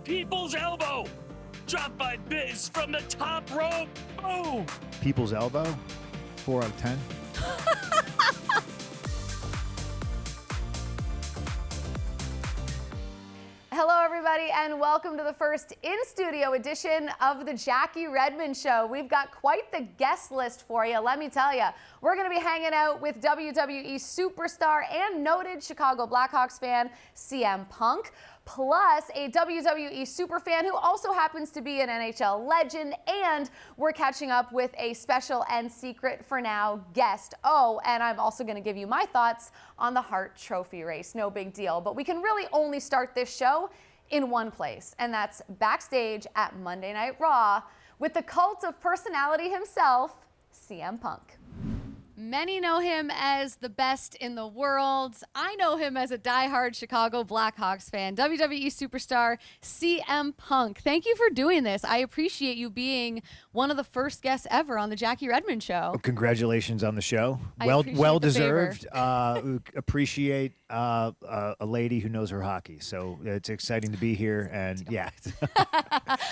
People's elbow. Dropped by Biz from the top rope. Boom. People's elbow, 4 out of 10. Hello, everybody, and welcome to the first in-studio edition of the Jackie Redmond Show. We've got quite the guest list for you, let me tell you. We're going to be hanging out with WWE superstar and noted Chicago Blackhawks fan CM Punk, plus a WWE superfan who also happens to be an NHL legend, and we're catching up with a special and secret for now guest. Oh, and I'm also going to give you my thoughts on the Hart Trophy race. No big deal, but we can really only start this show in one place, and that's backstage at Monday Night Raw with the cult of personality himself, CM Punk. Many know him as the best in the world. I know him as a diehard Chicago Blackhawks fan. WWE superstar CM Punk. Thank you for doing this. I appreciate you being one of the first guests ever on the Jackie Redmond Show. Congratulations on the show. I Well appreciate the deserved. Appreciate a lady who knows her hockey. So it's exciting to be here. And yeah,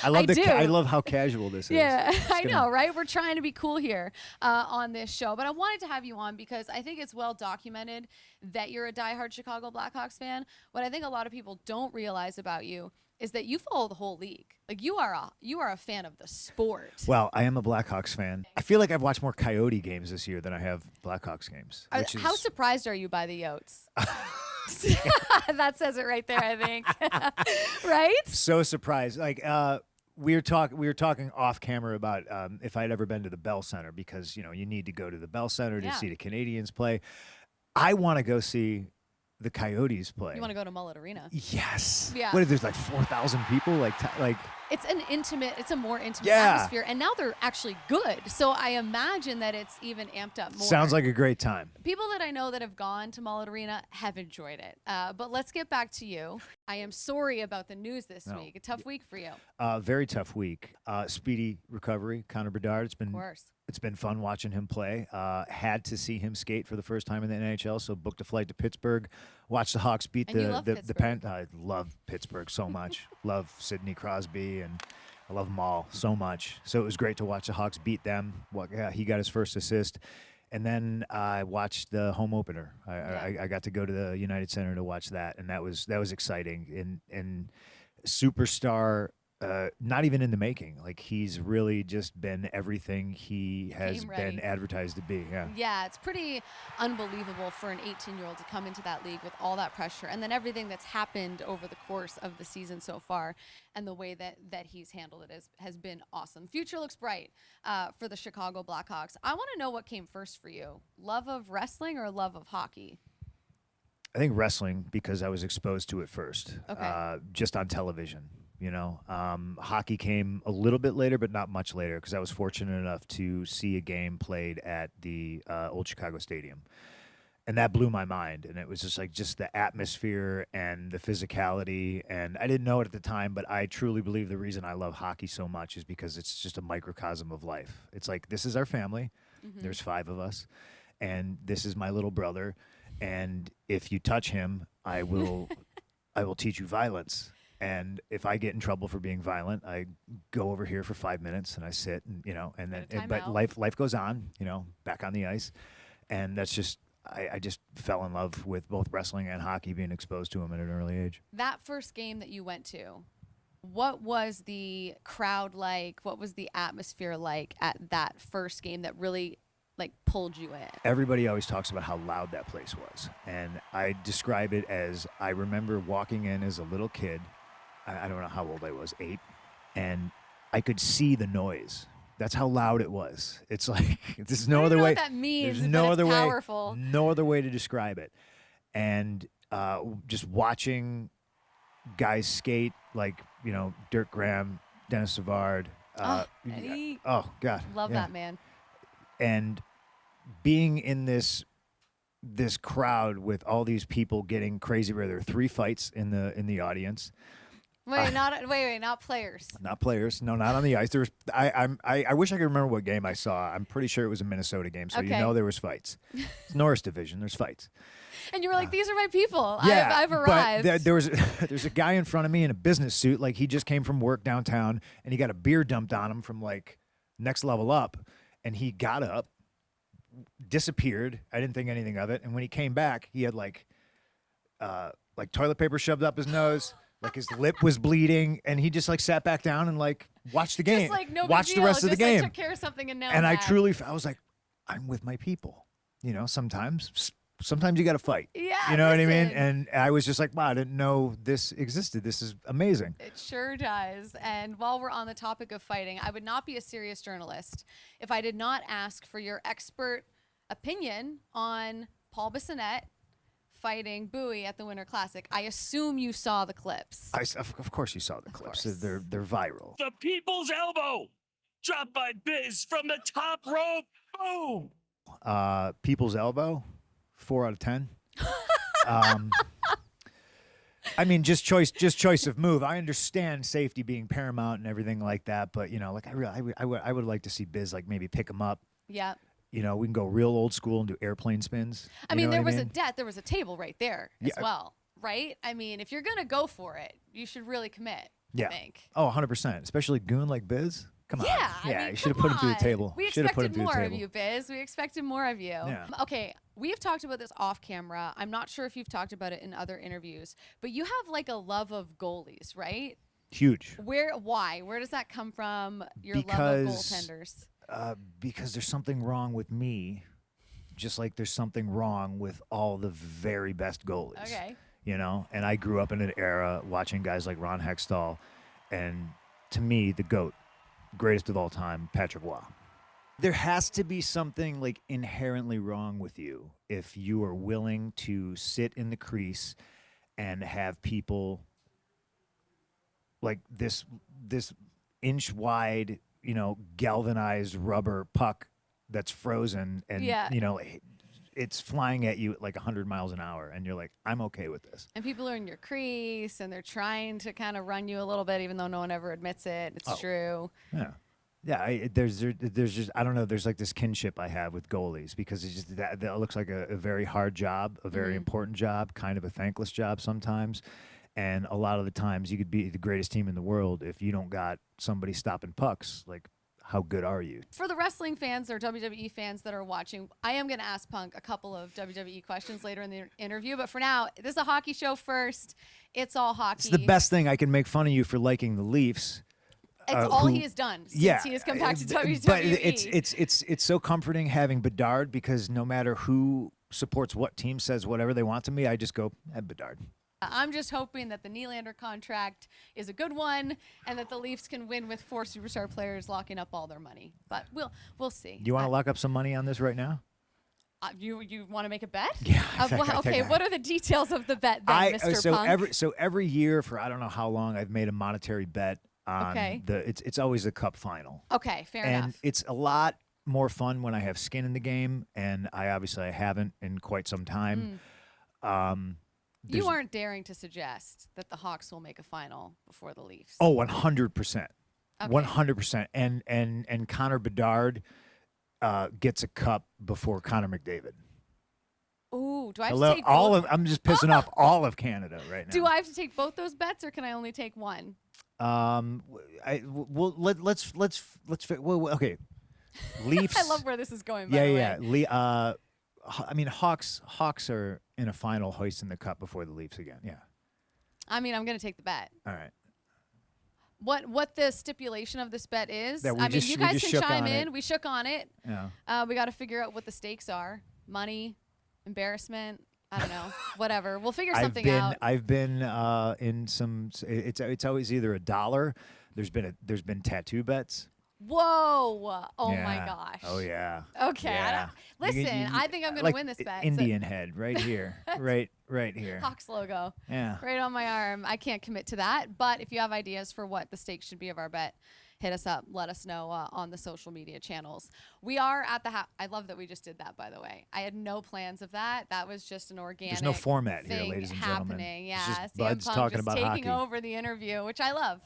I love how casual this is. Yeah, I know, right? We're trying to be cool here on this show, but I wanted to have you on because I think it's well documented that you're a diehard Chicago Blackhawks fan. What I think a lot of people don't realize about you is that you follow the whole league. Like you are a fan of the sport. Well, I am a Blackhawks fan. I feel like I've watched more Coyote games this year than I have Blackhawks games. How surprised are you by the Yotes? That says it right there, I think. Right? So surprised. Like we were talking off camera about if I'd ever been to the Bell Center, because you need to go to the Bell Center to see the Canadians play. I want to go see the Coyotes play. You want to go to Mullet Arena? Yes. Yeah. What if there's like 4,000 people? Like it's a more intimate Yeah. atmosphere, and now they're actually good. So I imagine that it's even amped up more. Sounds like a great time. People that I know that have gone to Mullet Arena have enjoyed it. But let's get back to you. I am sorry about the news this week. A tough week for you. Very tough week. Speedy recovery, Connor Bedard. Of course. It's been fun watching him play. Had to see him skate for the first time in the NHL, so booked a flight to Pittsburgh. Watched the Hawks beat the Pen. I love Pittsburgh so much. Love Sidney Crosby, and I love them all so much. So it was great to watch the Hawks beat them. He got his first assist. And then I watched the home opener. I got to go to the United Center to watch that, and that was exciting. And superstar, not even in the making. Like, he's really just been everything he has been advertised to be. Yeah, it's pretty unbelievable for an 18-year-old to come into that league with all that pressure, and then everything that's happened over the course of the season so far, and the way that he's handled it has been awesome. Future looks bright for the Chicago Blackhawks. I want to know what came first for you: love of wrestling or love of hockey? I think wrestling, because I was exposed to it first, Okay. just on television. Hockey came a little bit later, but not much later, because I was fortunate enough to see a game played at the old Chicago Stadium. And that blew my mind. And it was just the atmosphere and the physicality. And I didn't know it at the time, but I truly believe the reason I love hockey so much is because it's just a microcosm of life. It's like, this is our family. Mm-hmm. There's 5 of us. And this is my little brother. And if you touch him, I will teach you violence. And if I get in trouble for being violent, I go over here for 5 minutes and I sit and but life goes on, back on the ice. And that's just, I just fell in love with both wrestling and hockey, being exposed to them at an early age. That first game that you went to, what was the crowd like? What was the atmosphere like at that first game that really pulled you in? Everybody always talks about how loud that place was. And I describe it as, I remember walking in as a little kid. I don't know how old I was, 8, and I could see the noise. That's how loud it was. It's like, there's no other way. I don't know what that means. There's no other powerful. way. No other way to describe it. And just watching guys skate like Dirk Graham, Dennis Savard. Eddie. Oh God, love that man. And being in this crowd with all these people getting crazy, where there are 3 fights in the audience. Not players. Not players. No, not on the ice. There was. I wish I could remember what game I saw. I'm pretty sure it was a Minnesota game. So Okay. you know there was fights. It's Norris Division. There's fights. And you were like, these are my people. Yeah, I've arrived. But there was there's a guy in front of me in a business suit, like he just came from work downtown, and he got a beer dumped on him from like next level up, and he got up, disappeared. I didn't think anything of it, and when he came back, he had like toilet paper shoved up his nose, like his lip was bleeding, and he just like sat back down and like watched the game, Just like no big watched deal. the rest of the Just, like, game, took care of something and now and I back. I was like, I'm with my people, you know. Sometimes you got to fight. Yeah, You know what I mean? listen. And I was just like, wow, I didn't know this existed. This is amazing. It sure does. And while we're on the topic of fighting, I would not be a serious journalist if I did not ask for your expert opinion on Paul Bissonnette fighting Bowie at the Winter Classic. I assume you saw the clips. Of course you saw the clips. course. They're viral. The people's elbow. Dropped by Biz from the top rope. Boom. People's elbow, 4 out of 10. I mean, just choice of move. I understand safety being paramount and everything like that, but you know, like I would like to see Biz like maybe pick him up. Yeah. You know, we can go real old school and do airplane spins. I You mean, know there what was mean? there was a table right there as Yeah. well, right? I mean, if you're going to go for it, you should really commit, Yeah. I think. Oh, 100%. Especially goon like Biz. Come on. Yeah, I Yeah, mean, you should have come put him through the on. table. We Should have put him expected through the more of table. you, Biz. We expected more of you. Yeah. Okay, we have talked about this off camera. I'm not sure if you've talked about it in other interviews, but you have like a love of goalies, right? Huge. Why? Where does that come from? Your love of Because- goaltenders. Because there's something wrong with me, just like there's something wrong with all the very best goalies. Okay. You know, and I grew up in an era watching guys like Ron Hextall, and to me, the GOAT, greatest of all time, Patrick Roy. There has to be something like inherently wrong with you if you are willing to sit in the crease and have people like this inch wide, you know, galvanized rubber puck that's frozen and Yeah. you know it's flying at you at like 100 miles an hour, and you're like, I'm okay with this. And people are in your crease and they're trying to kind of run you a little bit, even though no one ever admits it. It's true. Yeah. Yeah, there's just I don't know. There's like this kinship I have with goalies because it's just that looks like a very hard job, a very important job, kind of a thankless job sometimes, and a lot of the times you could be the greatest team in the world if you don't got somebody stopping pucks. Like, how good are you? For the wrestling fans or WWE fans that are watching, I am going to ask Punk a couple of WWE questions later in the interview. But for now, this is a hockey show first. It's all hockey. It's the best thing. I can make fun of you for liking the Leafs. It's all who- he has done since he has come back to WWE. But it's so comforting having Bedard because no matter who supports what team says whatever they want to me, I just go, Bedard. I'm just hoping that the Nylander contract is a good one and that the Leafs can win with 4 superstar players locking up all their money. But we'll see. You want to lock up some money on this right now? You want to make a bet? Yeah, I Of think- what- I think okay, I- what are the details of the bet then, Mr. Punk? Every year for I don't know how long I've made a monetary bet on Okay. it's always the cup final. Okay, fair And enough. it's a lot more fun when I have skin in the game, and I haven't in quite some time. You aren't daring to suggest that the Hawks will make a final before the Leafs. Oh, 100%. Okay. 100%. And Connor Bedard gets a cup before Connor McDavid. Ooh, do I have Hello, to take both? I'm just pissing off all of Canada right now. Do I have to take both those bets, or can I only take one? Okay. Leafs. I love where this is going. By Yeah, the way. yeah. I mean, Hawks are in a final hoisting the cup before the Leafs again. Yeah. I mean, I'm going to take the bet. All right. What the stipulation of this bet is? That we I mean, just- you we guys just can shook chime on in. it. We shook on it. Yeah. We got to figure out what the stakes are. Money, embarrassment. I don't know. Whatever. We'll figure something out. I've been in some. It's always either $1. There's been tattoo bets. Whoa! Oh my Yeah. gosh. Oh yeah. Okay. Yeah. Listen, I think I'm going like to win this bet. Indian head right here, right here. Hawks logo. Yeah. Right on my arm. I can't commit to that, but if you have ideas for what the stakes should be of our bet, hit us up. Let us know on the social media channels. We are at the I love that we just did that, by the way. I had no plans of that. That was just an organic There's no format here, thing ladies and happening. gentlemen. Yeah, It's just CM Buds Punk talking just about taking hockey. over the interview, which I love.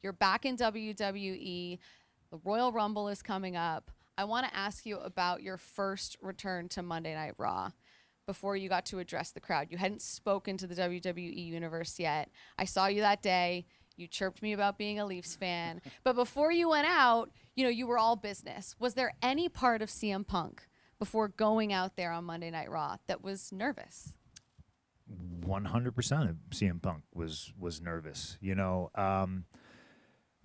You're back in WWE. The Royal Rumble is coming up. I want to ask you about your first return to Monday Night Raw before you got to address the crowd. You hadn't spoken to the WWE universe yet. I saw you that day. You chirped me about being a Leafs fan. But before you went out, you were all business. Was there any part of CM Punk before going out there on Monday Night Raw that was nervous? 100% of CM Punk was nervous.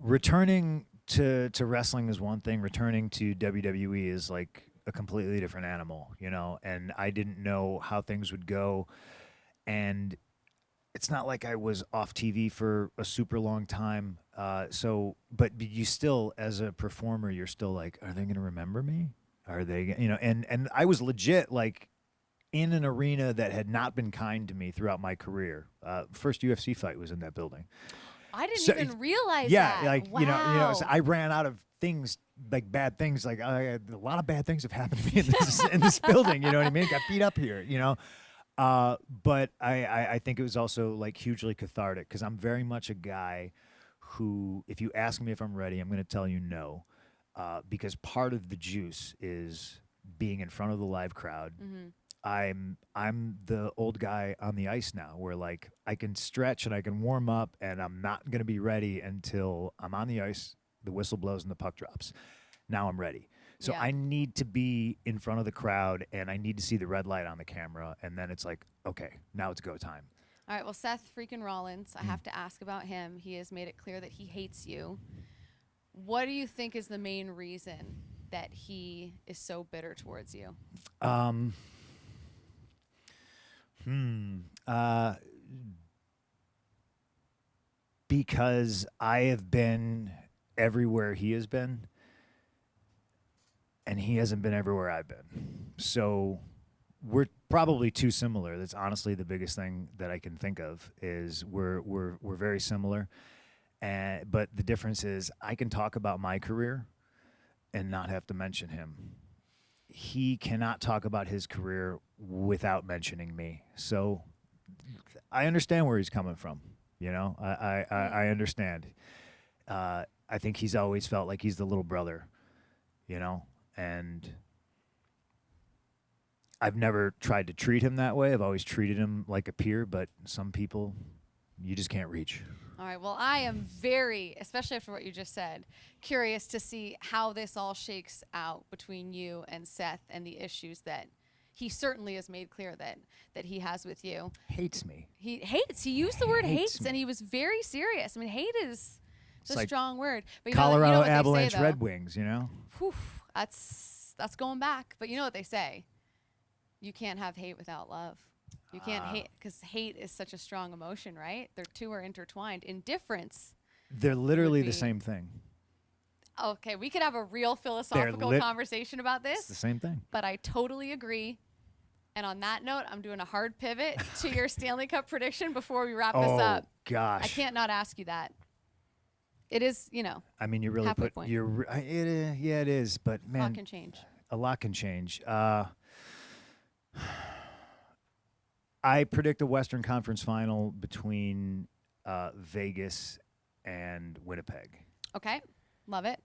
Returning to wrestling is one thing. Returning to WWE is like a completely different animal, and I didn't know how things would go. And it's not like I was off TV for a super long time. But you still, as a performer, you're still like, are they going to remember me? Are they, and I was legit like in an arena that had not been kind to me throughout my career. First UFC fight was in that building. I didn't even realize yeah, that. like, Wow. so I ran out of things, like bad things. Like a lot of bad things have happened to me in this building. You know what I mean? Got beat up here, But I think it was also like hugely cathartic because I'm very much a guy who, if you ask me if I'm ready, I'm going to tell you no. Because part of the juice is being in front of the live crowd. Mm-hmm. I'm the old guy on the ice now where like I can stretch and I can warm up and I'm not going to be ready until I'm on the ice, the whistle blows and the puck drops. Now I'm ready. So Yeah. I need to be in front of the crowd and I need to see the red light on the camera. And then it's like, okay, now it's go time. All right, well, Seth freaking Rollins, I have to ask about him. He has made it clear that he hates you. What do you think is the main reason that he is so bitter towards you? Because I have been everywhere he has been, and he hasn't been everywhere I've been. So we're probably too similar. That's honestly the biggest thing that I can think of is we're very similar. But the difference is I can talk about my career and not have to mention him. He cannot talk about his career without mentioning me. So I understand where he's coming from. I understand. I think he's always felt like he's the little brother, and I've never tried to treat him that way. I've always treated him like a peer, but some people you just can't reach. All right, well, I am very, especially after what you just said, curious to see how this all shakes out between you and Seth and the issues that he certainly has made clear that he has with you. Hates me. He hates. He used the word Hates hates, me. and he was very serious. I mean, hate is a like strong word. But Colorado what they say, Avalanche though? Red Wings, Whew, that's going back. But you know what they say? You can't have hate without love. You can't hate because hate is such a strong emotion, right? The two are intertwined. Indifference. They're literally Would the be- same thing. Okay, we could have a real philosophical conversation about It's the this, same thing. but I totally agree. And on that note, I'm doing a hard pivot to your Stanley Cup prediction before we wrap this up. Gosh. I can't not ask you that. It is, I mean, you really halfway put point. yeah, it is, but a man, lot can change. a lot can change. I predict a Western Conference final between Vegas and Winnipeg. Okay, love it.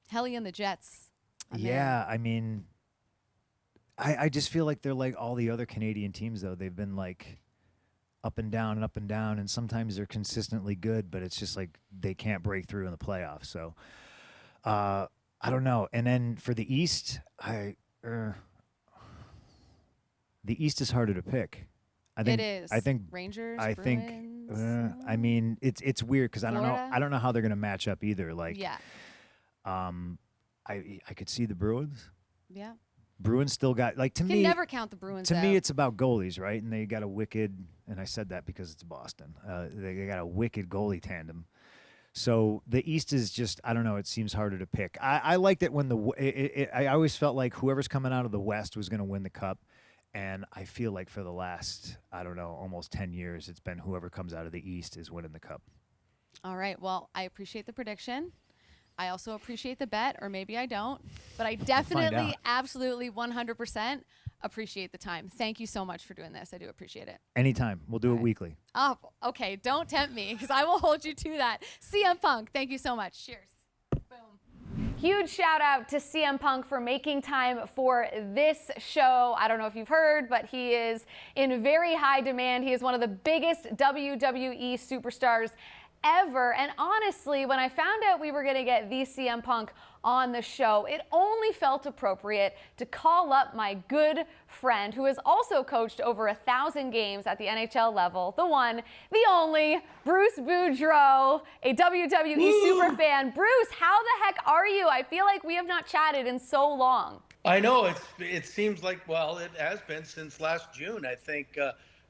Helly and the Jets. I'm in. Yeah, I mean, I just feel like they're like all the other Canadian teams, though. They've been like up and down and up and down, and sometimes they're consistently good, but it's just like they can't break through in the playoffs. So I don't know. And then for the East, the East is harder to pick. I think, It is. I think. Rangers. I think. Bruins. I mean, it's weird because I don't know. Florida? I don't know how they're gonna match up either. Like, yeah, I could see the Bruins. yeah. Bruins still got like to Can me. never count the Bruins To out. me, it's about goalies, right? And they got a wicked, and I said that because it's Boston. They got a wicked goalie tandem. So the East is just, I don't know, it seems harder to pick. I liked it when I always felt like whoever's coming out of the West was going to win the Cup. And I feel like for the last, I don't know, almost 10 years, it's been whoever comes out of the East is winning the Cup. All right. Well, I appreciate the prediction. I also appreciate the bet, or maybe I don't. But I definitely, out. absolutely, 100% appreciate the time. Thank you so much for doing this. I do appreciate it. Anytime. We'll do it weekly. Oh, okay. Don't tempt me, because I will hold you to that. CM Punk, thank you so much. Cheers. Boom. Huge shout out to CM Punk for making time for this show. I don't know if you've heard, but he is in very high demand. He is one of the biggest WWE superstars ever. And honestly, when I found out we were going to get the CM Punk on the show, it only felt appropriate to call up my good friend who has also coached over 1,000 games at the NHL level, the one, the only, Bruce Boudreau, a WWE super fan. Bruce, how the heck are you? I feel like we have not chatted in so long. I know it seems like, well, it has been since last June, I think,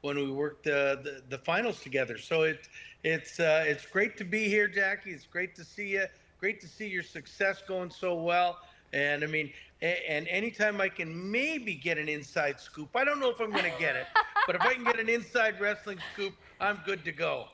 when we worked the finals together. So it's great to be here, Jackie. It's great to see you. Great to see your success going so well. And I mean, and anytime I can maybe get an inside scoop, I don't know if I'm going to get it, but if I can get an inside wrestling scoop, I'm good to go.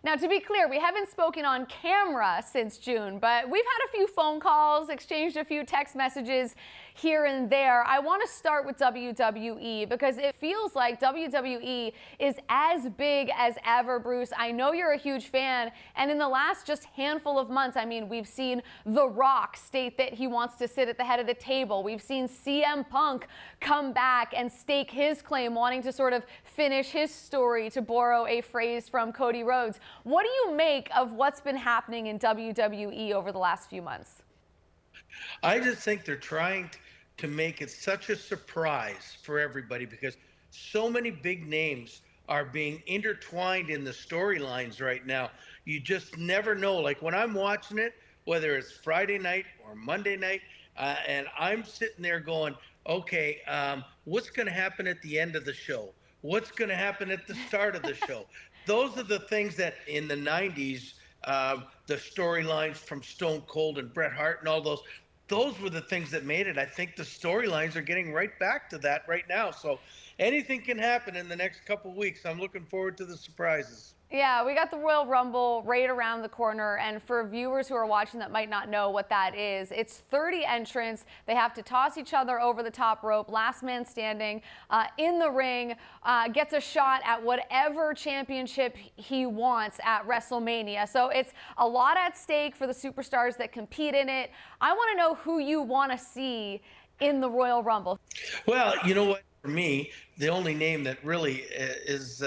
Now, to be clear, we haven't spoken on camera since June, but we've had a few phone calls, exchanged a few text messages here and there. I want to start with WWE because it feels like WWE is as big as ever, Bruce. I know you're a huge fan, and in the last just handful of months, I mean, we've seen The Rock state that he wants to sit at the head of the table. We've seen CM Punk come back and stake his claim, wanting to sort of finish his story, to borrow a phrase from Cody Rhodes. What do you make of what's been happening in WWE over the last few months? I just think they're trying to make it such a surprise for everybody because so many big names are being intertwined in the storylines right now. You just never know. Like when I'm watching it, whether it's Friday night or Monday night, and I'm sitting there going, okay, what's going to happen at the end of the show? What's going to happen at the start of the show? Those are the things that in the 90s, the storylines from Stone Cold and Bret Hart and all those were the things that made it. I think the storylines are getting right back to that right now. So anything can happen in the next couple weeks. I'm looking forward to the surprises. Yeah, we got the Royal Rumble right around the corner, and for viewers who are watching that might not know what that is, it's 30 entrants. They have to toss each other over the top rope. Last man standing in the ring gets a shot at whatever championship he wants at WrestleMania. So it's a lot at stake for the superstars that compete in it. I want to know who you want to see in the Royal Rumble. Well, you know what? For me, the only name that really is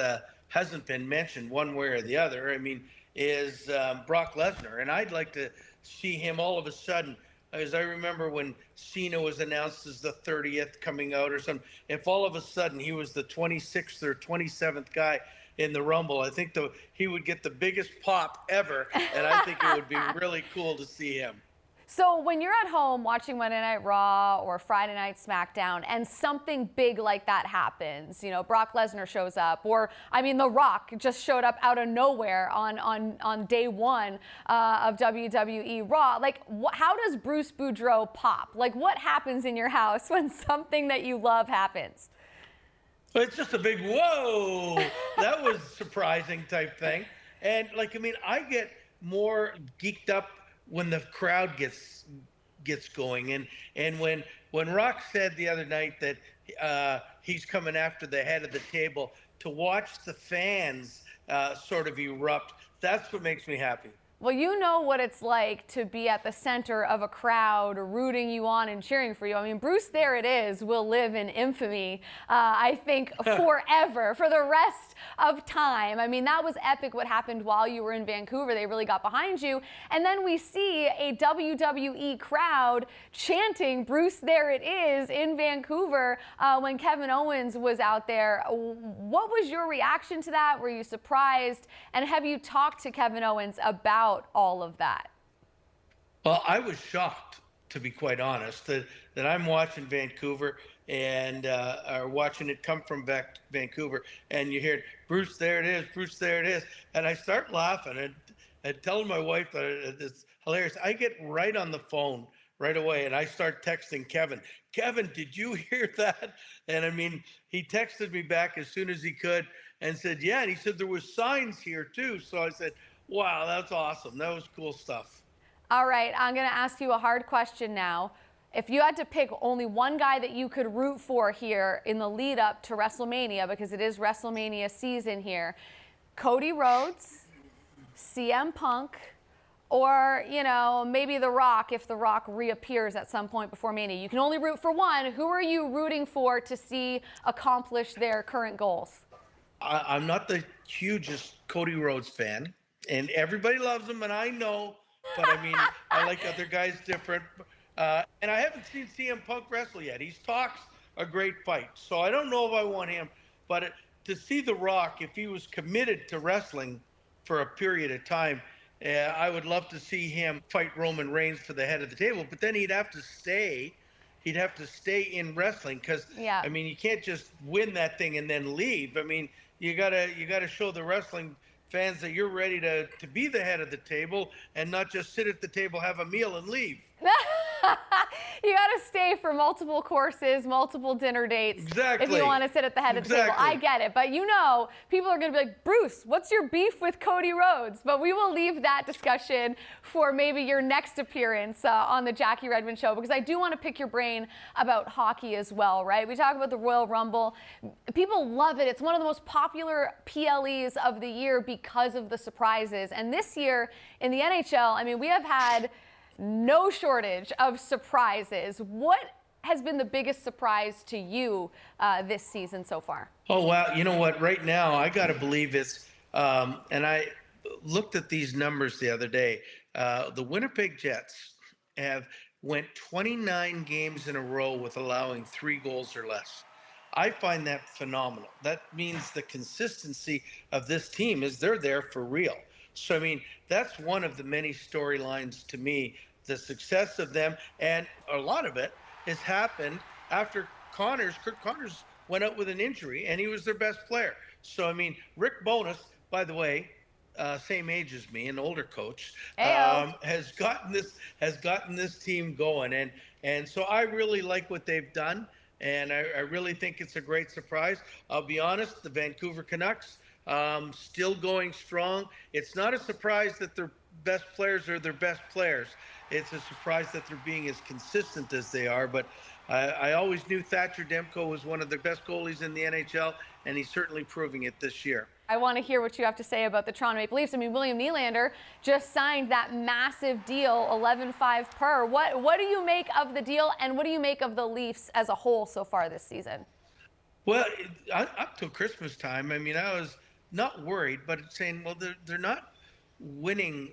hasn't been mentioned one way or the other, I mean, is Brock Lesnar. And I'd like to see him all of a sudden, as I remember when Cena was announced as the 30th coming out or something, if all of a sudden he was the 26th or 27th guy in the Rumble, I think he would get the biggest pop ever. And I think it would be really cool to see him. So when you're at home watching Monday Night Raw or Friday Night SmackDown and something big like that happens, you know, Brock Lesnar shows up, or I mean, The Rock just showed up out of nowhere on day one of WWE Raw. Like, how does Bruce Boudreau pop? Like, what happens in your house when something that you love happens? Well, it's just a big whoa, that was surprising type thing. And like, I mean, I get more geeked up when the crowd gets going, and when Rock said the other night that he's coming after the head of the table, to watch the fans sort of erupt, that's what makes me happy. Well, you know what it's like to be at the center of a crowd rooting you on and cheering for you. I mean, Bruce, there it is, will live in infamy, I think, forever, for the rest of time. I mean, that was epic what happened while you were in Vancouver. They really got behind you. And then we see a WWE crowd chanting, Bruce, there it is, in Vancouver when Kevin Owens was out there. What was your reaction to that? Were you surprised? And have you talked to Kevin Owens about all of that? Well, I was shocked, to be quite honest, that I'm watching Vancouver and are watching it come from Vancouver, and you hear, Bruce, there it is, Bruce, there it is. And I start laughing and telling my wife that it's hilarious. I get right on the phone right away, and I start texting Kevin. Kevin, did you hear that? And I mean, he texted me back as soon as he could and said, yeah. And he said there was signs here too. So I said, Wow, that's awesome. That was cool stuff. All right, I'm going to ask you a hard question now. If you had to pick only one guy that you could root for here in the lead up to WrestleMania, because it is WrestleMania season here, Cody Rhodes, CM Punk, or, maybe The Rock if The Rock reappears at some point before Mania. You can only root for one. Who are you rooting for to see accomplish their current goals? I'm not the hugest Cody Rhodes fan, and everybody loves him, and I know, but I mean, I like other guys different. And I haven't seen CM Punk wrestle yet. He's talks a great fight, so I don't know if I want him. But to see The Rock, if he was committed to wrestling for a period of time, I would love to see him fight Roman Reigns for the head of the table. But then he'd have to stay in wrestling because, Yeah. I mean, you can't just win that thing and then leave. I mean, you gotta show the wrestling fans that you're ready to be the head of the table and not just sit at the table, have a meal, and leave. You got to stay for multiple courses, multiple dinner dates. Exactly. If you want to sit at the head of the table. Exactly. I get it. But people are going to be like, Bruce, what's your beef with Cody Rhodes? But we will leave that discussion for maybe your next appearance on the Jackie Redmond Show, because I do want to pick your brain about hockey as well, right? We talk about the Royal Rumble. People love it. It's one of the most popular PLEs of the year because of the surprises. And this year in the NHL, I mean, we have had no shortage of surprises. What has been the biggest surprise to you this season so far? Oh, wow. You know what? Right now, I got to believe it's, and I looked at these numbers the other day. The Winnipeg Jets went 29 games in a row with allowing 3 goals or less. I find that phenomenal. That means the consistency of this team is they're there for real. So, I mean, that's one of the many storylines to me, the success of them. And a lot of it has happened after Kurt Connors went out with an injury and he was their best player. So, I mean, Rick Bowness, by the way, same age as me, an older coach, has gotten this team going. And so I really like what they've done. And I really think it's a great surprise. I'll be honest, the Vancouver Canucks, still going strong. It's not a surprise that their best players are their best players. It's a surprise that they're being as consistent as they are. But I always knew Thatcher Demko was one of the best goalies in the NHL, and he's certainly proving it this year. I want to hear what you have to say about the Toronto Maple Leafs. I mean, William Nylander just signed that massive deal, 11.5 per. What do you make of the deal, and what do you make of the Leafs as a whole so far this season? Well, up till Christmas time, I mean, I was not worried, but saying, well, they're not winning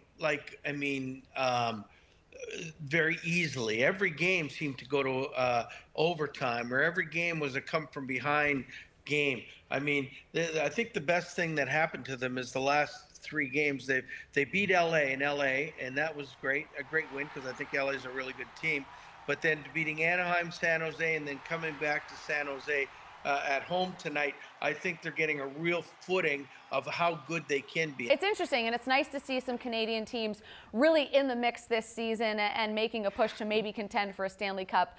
very easily. Every game seemed to go to overtime, or every game was a come from behind game. I mean, I think the best thing that happened to them is the last 3 games. They beat LA in LA, and that was great, a great win, because I think LA is a really good team. But then beating Anaheim, San Jose, and then coming back to San Jose at home tonight, I think they're getting a real footing of how good they can be. It's interesting, and it's nice to see some Canadian teams really in the mix this season and making a push to maybe contend for a Stanley Cup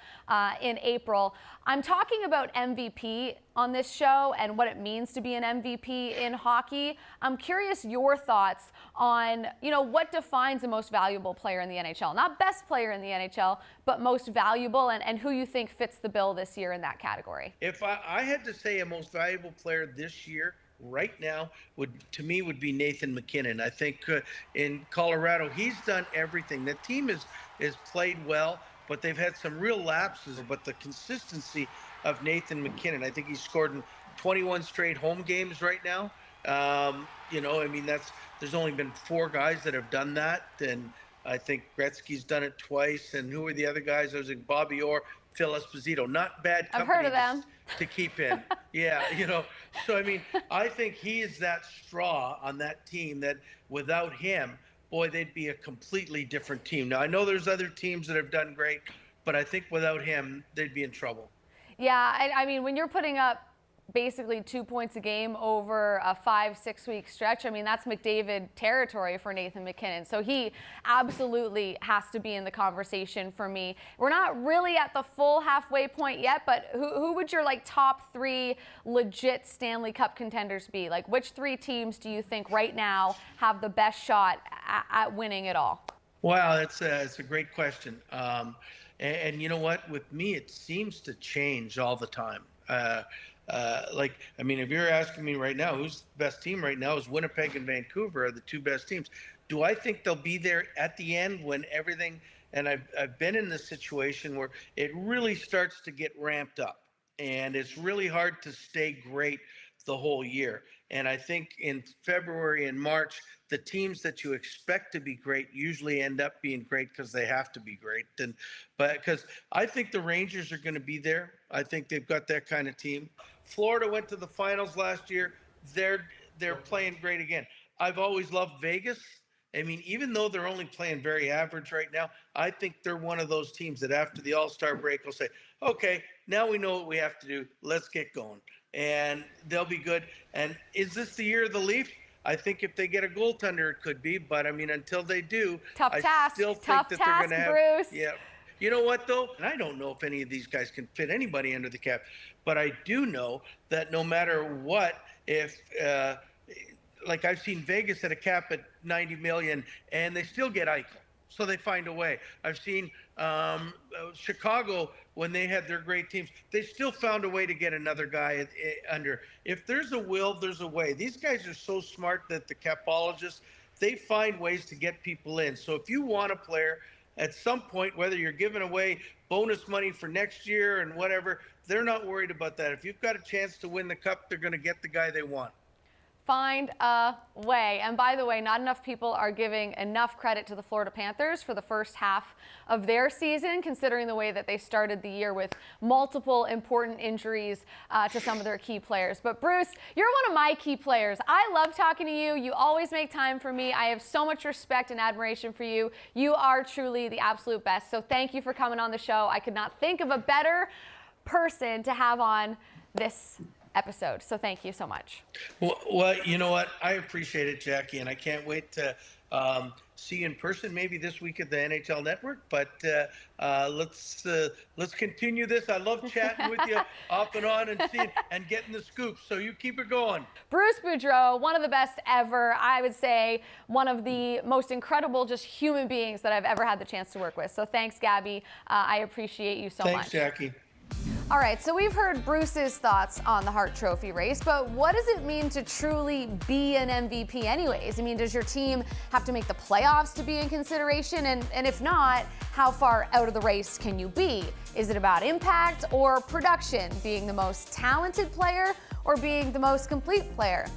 in April. I'm talking about MVP on this show and what it means to be an MVP in hockey. I'm curious your thoughts on, what defines the most valuable player in the NHL. Not best player in the NHL, but most valuable, and who you think fits the bill this year in that category. If I had to say a most valuable player this year, right now, would be Nathan MacKinnon. I think in Colorado, he's done everything. The team is played well, but they've had some real lapses. But the consistency of Nathan MacKinnon, I think he's scored in 21 straight home games right now. There's only been 4 guys that have done that, and I think Gretzky's done it twice. And who are the other guys? I was like Bobby Orr, Phil Esposito. Not bad company. I've heard of them. To keep in. Yeah, So, I mean, I think he is that straw on that team that without him, boy, they'd be a completely different team. Now, I know there's other teams that have done great, but I think without him, they'd be in trouble. Yeah, I mean, when you're putting up basically 2 points a game over a 5-6 week stretch. I mean, that's McDavid territory for Nathan MacKinnon. So he absolutely has to be in the conversation for me. We're not really at the full halfway point yet, but who would your top 3 legit Stanley Cup contenders be? Like, which 3 teams do you think right now have the best shot at winning it all? Wow, it's a great question. And you know what? With me, it seems to change all the time. If you're asking me right now, who's the best team right now, is Winnipeg and Vancouver are the 2 best teams. Do I think they'll be there at the end when everything, and I've been in this situation where it really starts to get ramped up and it's really hard to stay great the whole year. And I think in February and March, the teams that you expect to be great usually end up being great because they have to be great. But because I think the Rangers are going to be there. I think they've got that kind of team. Florida went to the finals last year. They're playing great again. I've always loved Vegas. I mean, even though they're only playing very average right now, I think they're one of those teams that after the All-Star break will say, okay, now we know what we have to do. Let's get going. And they'll be good. And is this the year of the Leaf? I think if they get a goaltender, it could be. But, I mean, until they do, I still think that they're going to have – Bruce. Yeah. You know what, though? And I don't know if any of these guys can fit anybody under the cap. But I do know that no matter what, if I've seen Vegas at a cap at $90 million, and they still get Eichel. So they find a way. I've seen Chicago, when they had their great teams, they still found a way to get another guy under. If there's a will, there's a way. These guys are so smart that the capologists, they find ways to get people in. So if you want a player, at some point, whether you're giving away bonus money for next year and whatever, they're not worried about that. If you've got a chance to win the cup, they're going to get the guy they want. Find a way. And by the way, not enough people are giving enough credit to the Florida Panthers for the first half of their season, considering the way that they started the year with multiple important injuries to some of their key players. But Bruce, you're one of my key players. I love talking to you. You always make time for me. I have so much respect and admiration for you. You are truly the absolute best. So thank you for coming on the show. I could not think of a better person to have on this episode. So thank you so much. Well, you know what? I appreciate it, Jackie, and I can't wait to see you in person maybe this week at the NHL Network. But let's continue this. I love chatting with you off and on and seeing and getting the scoops. So you keep it going. Bruce Boudreau, one of the best ever. I would say one of the most incredible just human beings that I've ever had the chance to work with. So thanks, Gabby. I appreciate you so much. Thanks, Jackie. All right, so we've heard Bruce's thoughts on the Hart Trophy race, but what does it mean to truly be an MVP anyways? I mean, does your team have to make the playoffs to be in consideration? And if not, how far out of the race can you be? Is it about impact or production, being the most talented player or being the most complete player?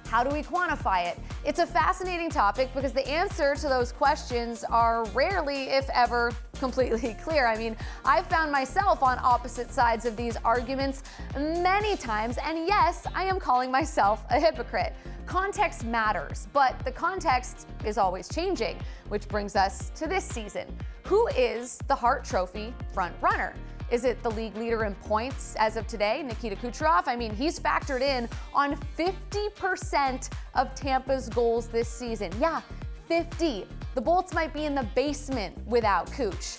How do we quantify it? It's a fascinating topic because the answer to those questions are rarely, if ever, completely clear. I mean, I've found myself on opposite sides of these arguments many times, and yes, I am calling myself a hypocrite. Context matters, but the context is always changing, which brings us to this season. Who is the Hart Trophy front runner? Is it the league leader in points as of today, Nikita Kucherov? I mean, he's factored in on 50% of Tampa's goals this season. Yeah, 50. The Bolts might be in the basement without Cooch.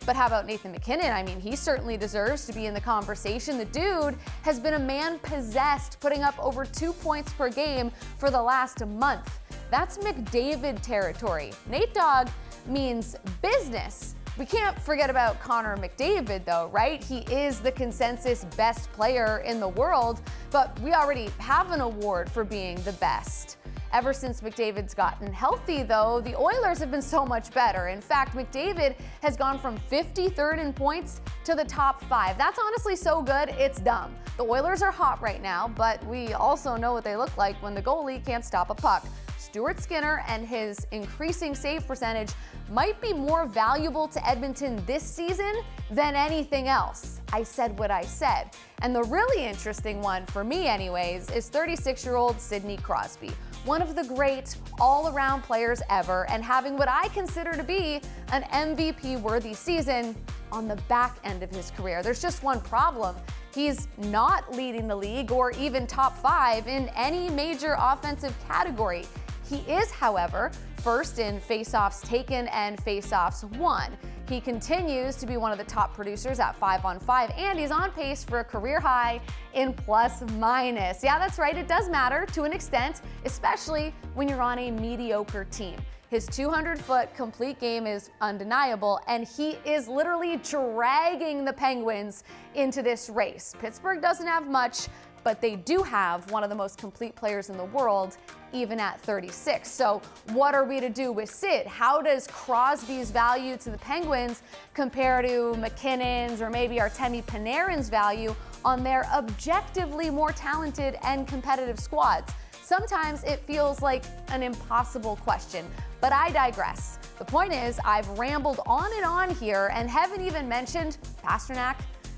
But how about Nathan MacKinnon? I mean, he certainly deserves to be in the conversation. The dude has been a man possessed, putting up over 2 points per game for the last month. That's McDavid territory. Nate Dogg means business. We can't forget about Connor McDavid, though, right? He is the consensus best player in the world, but we already have an award for being the best. Ever since McDavid's gotten healthy, though, the Oilers have been so much better. In fact, McDavid has gone from 53rd in points to the top 5. That's honestly so good, it's dumb. The Oilers are hot right now, but we also know what they look like when the goalie can't stop a puck. Stuart Skinner and his increasing save percentage might be more valuable to Edmonton this season than anything else. I said what I said. And the really interesting one, for me anyways, is 36-year-old Sidney Crosby, one of the great all-around players ever, and having what I consider to be an MVP-worthy season on the back end of his career. There's just one problem. He's not leading the league or even top 5 in any major offensive category. He is, however, first in faceoffs taken and faceoffs won. He continues to be one of the top producers at 5-on-5, and he's on pace for a career high in plus minus. Yeah, that's right, it does matter to an extent, especially when you're on a mediocre team. His 200-foot complete game is undeniable, and he is literally dragging the Penguins into this race. Pittsburgh doesn't have much, but they do have one of the most complete players in the world, even at 36. So what are we to do with Sid? How does Crosby's value to the Penguins compare to McKinnon's or maybe Artemi Panarin's value on their objectively more talented and competitive squads? Sometimes it feels like an impossible question, but I digress. The point is, I've rambled on and on here and haven't even mentioned Pastrnak,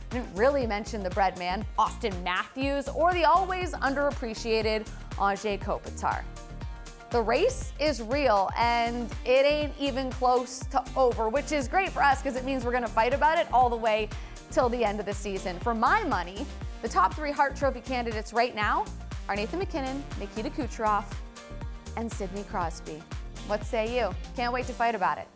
didn't really mention the bread man, Austin Matthews, or the always underappreciated Anze Kopitar. The race is real, and it ain't even close to over, which is great for us because it means we're going to fight about it all the way till the end of the season. For my money, the top 3 Hart Trophy candidates right now are Nathan MacKinnon, Nikita Kucherov, and Sidney Crosby. What say you? Can't wait to fight about it.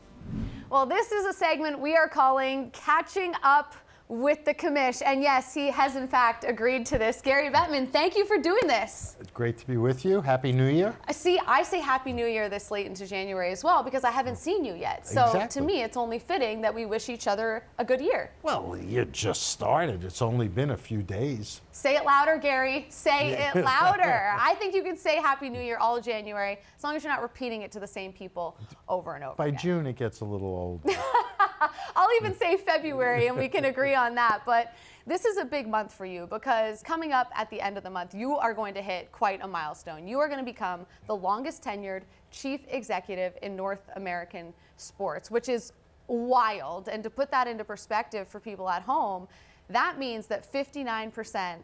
Well, this is a segment we are calling Catching Up with the commish. And yes, he has in fact agreed to this. Gary Bettman, thank you for doing this. It's great to be with you. Happy New Year. See, I say Happy New Year this late into January as well because I haven't seen you yet. So Exactly. To me, it's only fitting that we wish each other a good year. Well, you just started. It's only been a few days. Say it louder, Gary. Say it louder. I think you can say Happy New Year all of January as long as you're not repeating it to the same people over and over By again. June, it gets a little old. I'll even say February and we can agree on that. But this is a big month for you because coming up at the end of the month, you are going to hit quite a milestone. You are going to become the longest tenured chief executive in North American sports, which is wild. And to put that into perspective for people at home, that means that 59%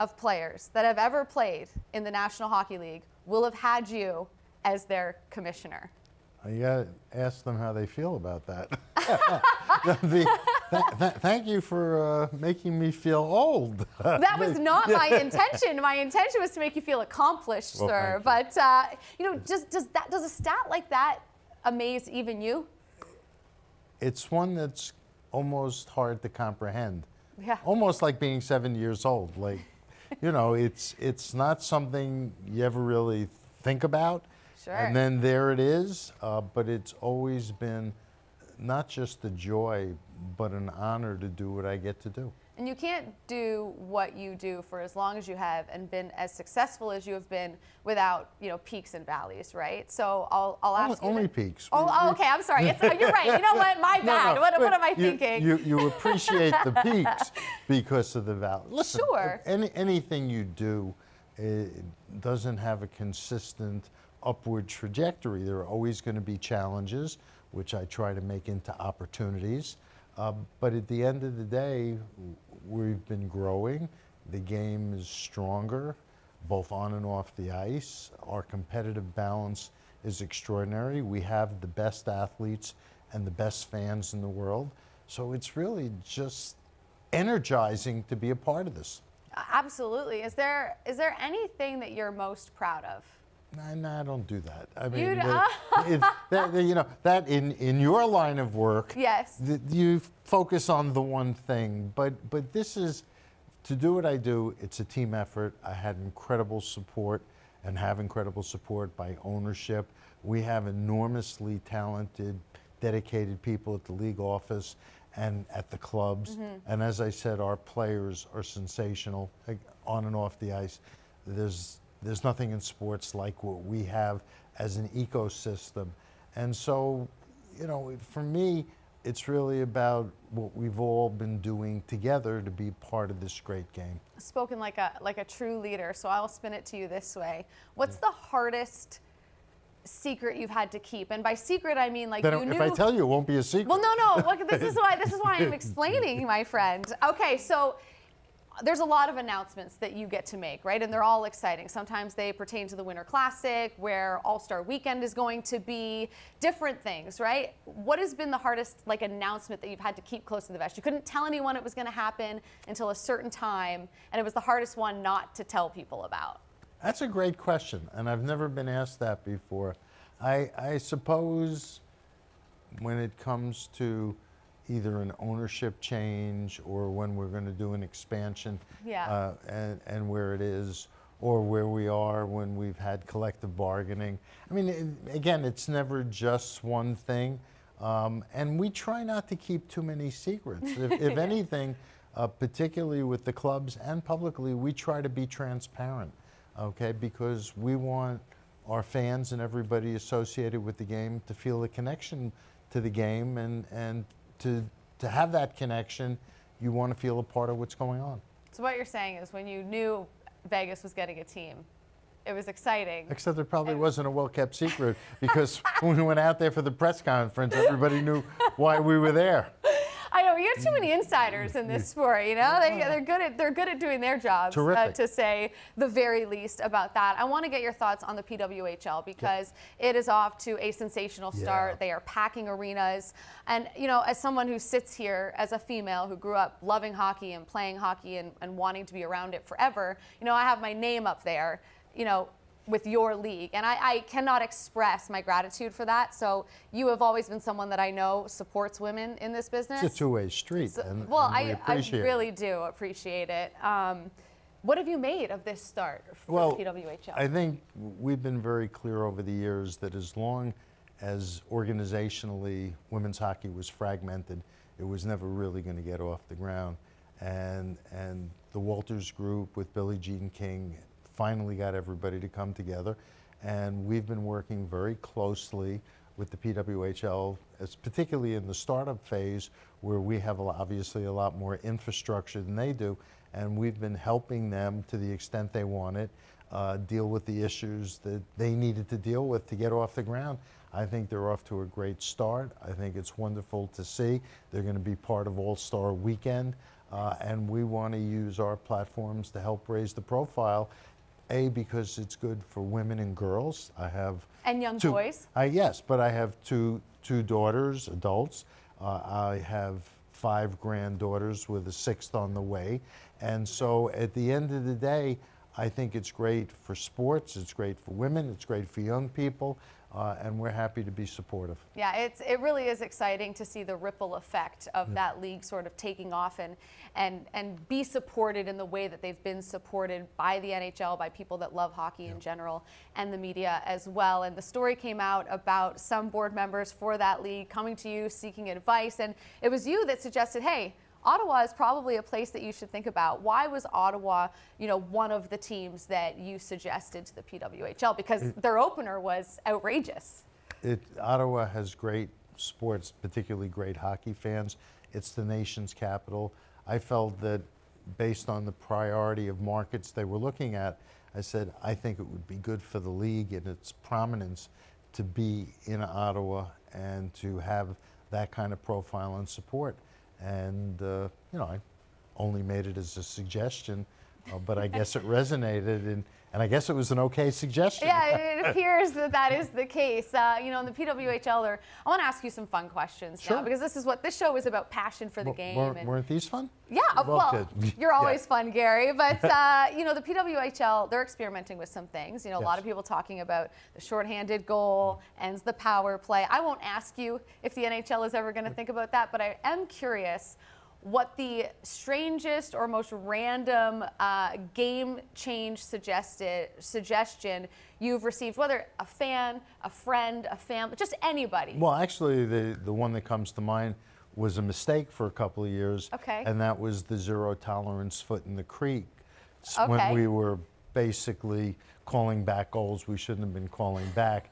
of players that have ever played in the National Hockey League will have had you as their commissioner. You got to ask them how they feel about that. Thank you for making me feel old. That was not my intention. My intention was to make you feel accomplished, Well, sir. thank But does a stat like that amaze even you? It's one that's almost hard to comprehend. Yeah. Almost like being 7 years old. Like, it's not something you ever really think about. Sure. And then there it is, but it's always been not just a joy, but an honor to do what I get to do. And you can't do what you do for as long as you have and been as successful as you have been without, peaks and valleys, right? So I'll ask you. Only peaks. Oh, okay. I'm sorry. You're right. You know what? My bad. No, What but am I thinking? You appreciate the peaks because of the valley. Listen, Sure. anything you do doesn't have a consistent upward trajectory. There are always going to be challenges, which I try to make into opportunities. But at the end of the day, we've been growing. The game is stronger, both on and off the ice. Our competitive balance is extraordinary. We have the best athletes and the best fans in the world. So it's really just energizing to be a part of this. Absolutely. Is there anything that you're most proud of? No, I don't do that. I You mean, that in your line of work, Yes. You focus on the one thing. But this is, to do what I do, it's a team effort. I had incredible support and have incredible support by ownership. We have enormously talented, dedicated people at the league office and at the clubs. Mm-hmm. And as I said, our players are sensational, like, on and off the ice. There's nothing in sports like what we have as an ecosystem. And so, for me, it's really about what we've all been doing together to be part of this great game. Spoken like a true leader, so I'll spin it to you this way. What's the hardest secret you've had to keep? And by secret, I mean like Then you knew. if I tell you, it won't be a secret. Well, no. Look, this is why I'm explaining, my friend. Okay, so there's a lot of announcements that you get to make, right? And they're all exciting. Sometimes they pertain to the Winter Classic, where All-Star Weekend is going to be, different things, right? What has been the hardest announcement that you've had to keep close to the vest? You couldn't tell anyone it was going to happen until a certain time, and it was the hardest one not to tell people about. That's a great question, and I've never been asked that before. I suppose when it comes to either an ownership change or when we're going to do an expansion, Yeah. and where it is, or where we are when we've had collective bargaining. I mean, again, it's never just one thing, and we try not to keep too many secrets. If anything, particularly with the clubs and publicly, we try to be transparent, okay, because we want our fans and everybody associated with the game to feel a connection to the game, and to have that connection, you want to feel a part of what's going on. So what you're saying is when you knew Vegas was getting a team, it was exciting. Except it probably wasn't a well-kept secret, because when we went out there for the press conference, everybody knew why we were there. I know, you have too many insiders in this sport, you know? They're good at doing their jobs, Terrific. to say the very least about that. I want to get your thoughts on the PWHL, because it is off to a sensational start. Yeah. They are packing arenas. And, you know, as someone who sits here as a female who grew up loving hockey and playing hockey and wanting to be around it forever, you know, I have my name up there, you know, with your league. And I cannot express my gratitude for that. So you have always been someone that I know supports women in this business. It's a two-way street, So- and, well, and we I appreciate really it. do appreciate it. What have you made of this start for Well, PWHL? I think we've been very clear over the years that as long as organizationally women's hockey was fragmented, it was never really going to get off the ground. And the Walters Group with Billie Jean King finally got everybody to come together. And we've been working very closely with the PWHL, particularly in the startup phase, where we have obviously a lot more infrastructure than they do. And we've been helping them to the extent they wanted, deal with the issues that they needed to deal with to get off the ground. I think they're off to a great start. I think it's wonderful to see. They're going to be part of All-Star Weekend, and we want to use our platforms to help raise the profile, because it's good for women and girls. I have And young two- boys? Yes, but I have two daughters, adults. I have 5 granddaughters with a 6th on the way. And so at the end of the day, I think it's great for sports, it's great for women, it's great for young people, and we're happy to be supportive. Yeah, it really is exciting to see the ripple effect of that league sort of taking off and be supported in the way that they've been supported by the NHL, by people that love hockey in general, and the media as well. And the story came out about some board members for that league coming to you seeking advice, and it was you that suggested, hey, Ottawa is probably a place that you should think about. Why was Ottawa, you know, one of the teams that you suggested to the PWHL? Because their opener was outrageous. Ottawa has great sports, particularly great hockey fans. It's the nation's capital. I felt that based on the priority of markets they were looking at, I said, I think it would be good for the league and its prominence to be in Ottawa and to have that kind of profile and support. And, you know, I only made it as a suggestion, but I guess it resonated, and I guess it was an okay suggestion. Yeah, it appears that is the case. You know, in the PWHL, I want to ask you some fun questions now, Sure. because this show is about passion for the game. Weren't these fun? Yeah, well, good. you're Yeah. always fun, Gary. But, you know, the PWHL, they're experimenting with some things. You know, a lot Yes. of people talking about the shorthanded goal, ends the power play. I won't ask you if the NHL is ever going to think about that, but I am curious what the strangest or most random game change suggestion you've received, whether a fan, a friend, a family, just anybody. Well, actually, the one that comes to mind was a mistake for a couple of years. Okay. And that was the zero tolerance foot in the creek. Okay. When we were basically calling back goals we shouldn't have been calling back.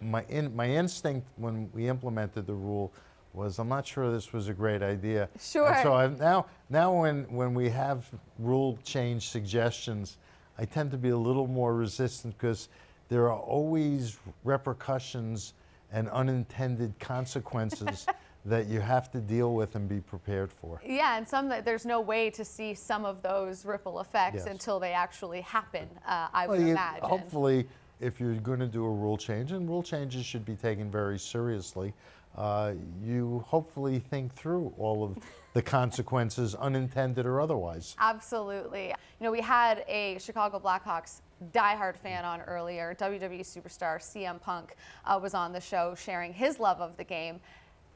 My instinct when we implemented the rule was, I'm not sure this was a great idea. Sure. And so now when we have rule change suggestions, I tend to be a little more resistant, because there are always repercussions and unintended consequences that you have to deal with and be prepared for. Yeah, and there's no way to see some of those ripple effects Yes. until they actually happen, I Well, would imagine. hopefully, if you're going to do a rule change, and rule changes should be taken very seriously, you hopefully think through all of the consequences, unintended or otherwise. Absolutely. You know, we had a Chicago Blackhawks diehard fan on earlier. WWE superstar CM Punk was on the show sharing his love of the game.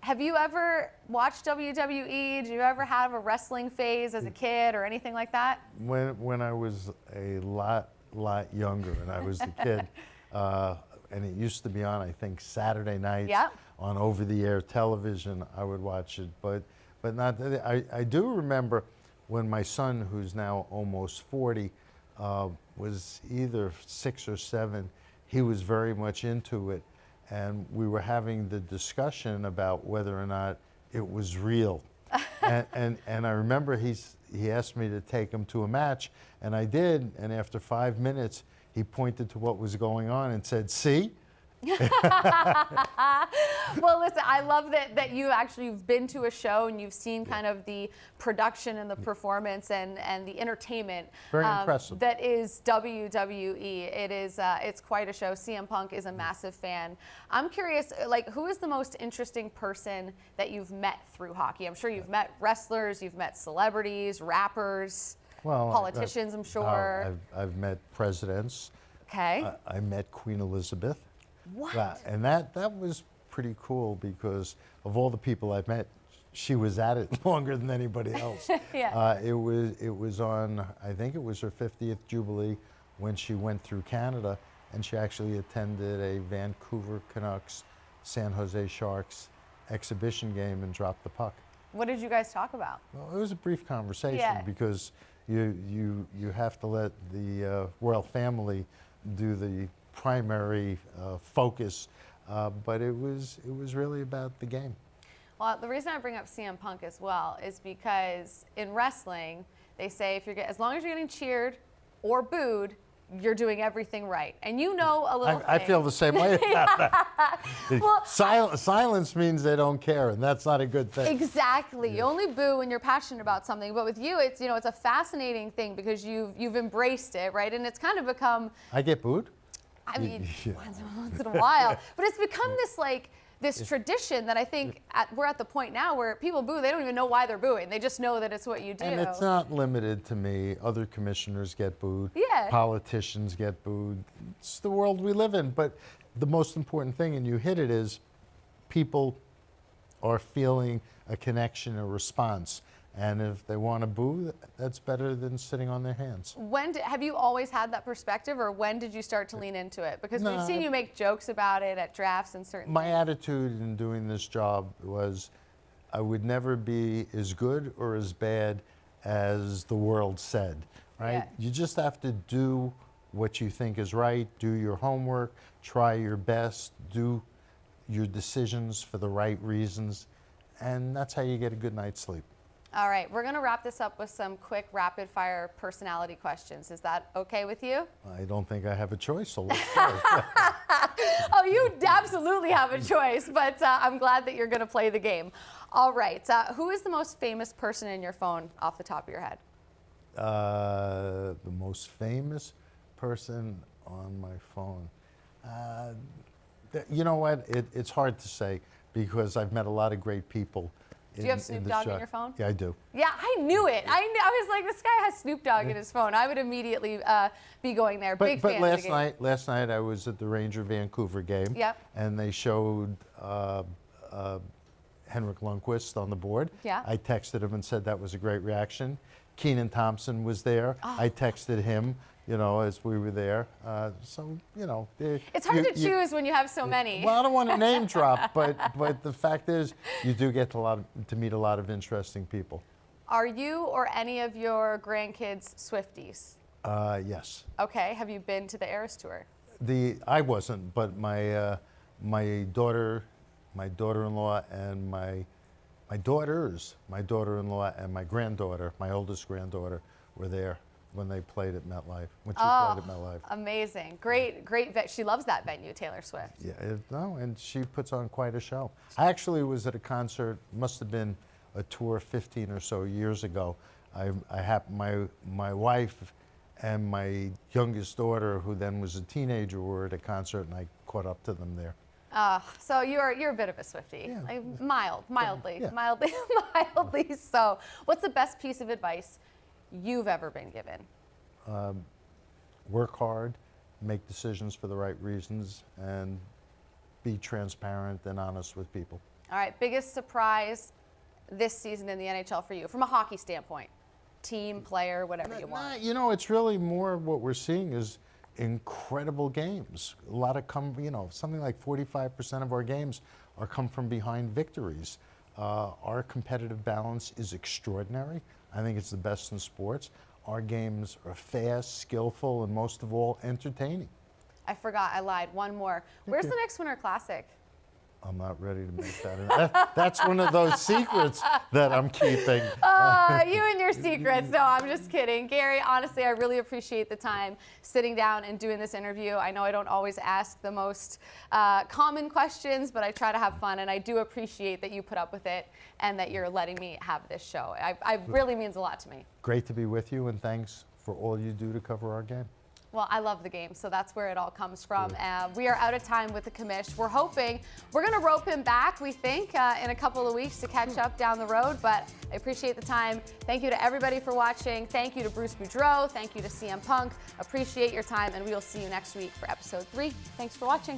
Have you ever watched WWE? Did you ever have a wrestling phase as a kid or anything like that? When I was a lot younger and I was a kid, and it used to be on, I think, Saturday nights Yep. on over-the-air television, I would watch it. But not. I do remember when my son, who's now almost 40, was either 6 or 7. He was very much into it, and we were having the discussion about whether or not it was real. and I remember he asked me to take him to a match, and I did. And after 5 minutes, he pointed to what was going on and said, "See." Well, listen, I love that you've been to a show and you've seen kind of the production and the performance and the entertainment Very impressive. that is WWE. It's quite a show. CM Punk is a massive fan. I'm curious, like, who is the most interesting person that you've met through hockey? I'm sure you've met wrestlers, you've met celebrities, rappers, Well, politicians, I'm sure. I've met presidents. Okay. I met Queen Elizabeth. What? And that was pretty cool because of all the people I've met, she was at it longer than anybody else. Yeah. It was on, I think it was her 50th Jubilee when she went through Canada, and she actually attended a Vancouver Canucks, San Jose Sharks exhibition game and dropped the puck. What did you guys talk about? Well, it was a brief conversation Yeah. because you have to let the royal family do the primary focus, but it was really about the game. Well, the reason I bring up CM Punk as well is because in wrestling, they say as long as you're getting cheered or booed, you're doing everything right. And you know a little I thing. feel the same way about that. Well, Silence means they don't care, and that's not a good thing. Exactly. You only boo when you're passionate about something. But with you, it's a fascinating thing because you've embraced it, right? And it's kind of become, I get booed? I mean, Yeah. once in a while. But it's become this tradition that I think we're at the point now where people boo, they don't even know why they're booing. They just know that it's what you do. And it's not limited to me. Other commissioners get booed. Yeah. Politicians get booed. It's the world we live in. But the most important thing, and you hit it, is people are feeling a connection, a response. And if they want to boo, that's better than sitting on their hands. Have you always had that perspective, or when did you start to lean into it? Because we've No, seen you make jokes about it at drafts and certain My things. attitude in doing this job was I would never be as good or as bad as the world said, right? Yeah. You just have to do what you think is right, do your homework, try your best, do your decisions for the right reasons, and that's how you get a good night's sleep. All right, we're going to wrap this up with some quick rapid fire personality questions. Is that okay with you? I don't think I have a choice, so let's go. Oh, you absolutely have a choice, but I'm glad that you're going to play the game. All right, who is the most famous person in your phone off the top of your head? The most famous person on my phone. You know what? It's hard to say because I've met a lot of great people. Do you have Snoop Dogg in your phone? Yeah, I do. Yeah, I knew it. I was like, this guy has Snoop Dogg in his phone. I would immediately be going there. Big But fan of the game. last night I was at the Ranger Vancouver game. Yep. And they showed Henrik Lundqvist on the board. Yeah. I texted him and said that was a great reaction. Keenan Thompson was there. Oh. I texted him, as we were there. It's hard to choose when you have so many. Well, I don't want to name drop, but the fact is, you do get to meet a lot of interesting people. Are you or any of your grandkids Swifties? Yes. Okay, have you been to the Eras Tour? I wasn't, but my daughter-in-law, and my daughter-in-law, and my granddaughter, my oldest granddaughter, were there when they played at MetLife, when she Oh, played at MetLife. amazing. Great. She loves that venue, Taylor Swift. Yeah, no, and she puts on quite a show. I actually was at a concert, must have been a tour 15 or so years ago. My wife and my youngest daughter, who then was a teenager, were at a concert, and I caught up to them there. So you're a bit of a Swiftie. Yeah. Like mildly, Yeah. mildly so. What's the best piece of advice you've ever been given? Work hard, make decisions for the right reasons, and be transparent and honest with people. All right, biggest surprise this season in the NHL for you, from a hockey standpoint? Team, player, whatever you want. You know, it's really more what we're seeing is incredible games. A lot of something like 45% of our games are come from behind victories. Our competitive balance is extraordinary. I think it's the best in sports. Our games are fast, skillful, and most of all, entertaining. I forgot, I lied. One more. Where's the next Winter Classic? I'm not ready to make that. That's one of those secrets that I'm keeping. You and your secrets. No, I'm just kidding. Gary, honestly, I really appreciate the time sitting down and doing this interview. I know I don't always ask the most common questions, but I try to have fun, and I do appreciate that you put up with it and that you're letting me have this show. It really means a lot to me. Great to be with you, and thanks for all you do to cover our game. Well, I love the game, so that's where it all comes from. We are out of time with the commish. We're hoping we're going to rope him back, we think, in a couple of weeks to catch up down the road, but I appreciate the time. Thank you to everybody for watching. Thank you to Bruce Boudreau. Thank you to CM Punk. Appreciate your time, and we will see you next week for episode 3. Thanks for watching.